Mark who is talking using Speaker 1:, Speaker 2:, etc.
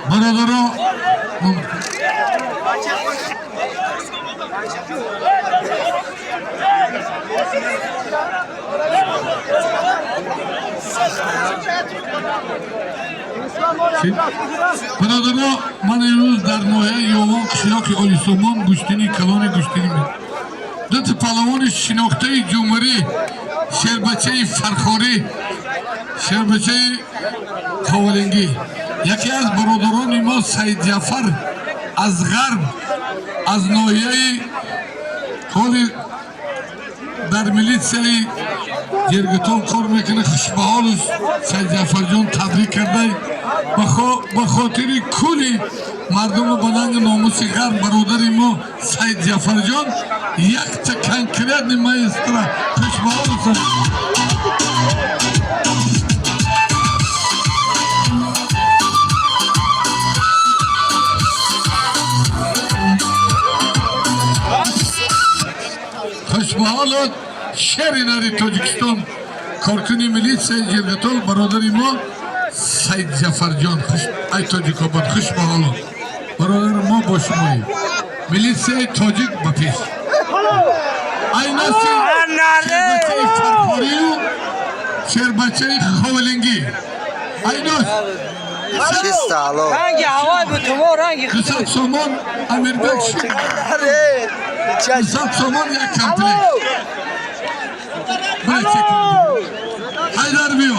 Speaker 1: برادران برادران من امروز در ناحیه یوان قشلاق آلی سامان گشتینی کلان گشتینی می دو تا پهلوان شناخته جمهوری شربچه فرخاری شربچه خاولنگی یکی از برادران ما سید جعفر از غرب از ناحیه حال در میلیتسیای جرگتون کار میکنه خوشبحال سید جعفر جان تبریک کرده به خاطر کلی مردم بلند ناموس غرب برادر ما سید جعفر جان یک تا کنکریت نمایستره خوشبحال است. خوشبحال شهر ناری تاجیکستان کارکنی میلیتسیای جرگتون برادر ما سید جعفر جان ای تاجیکاباد خوشبحال برادر ما با شمایی میلیتسیای تاجیک با پیش ای ناسی شربچه فرخاری و شربچه خاولنگی ای ناس
Speaker 2: رنگ هوای به تو رنگ
Speaker 1: قصد سامان امیر بکش قصد سامان یک کمپلیت برای چکم حیدر بیو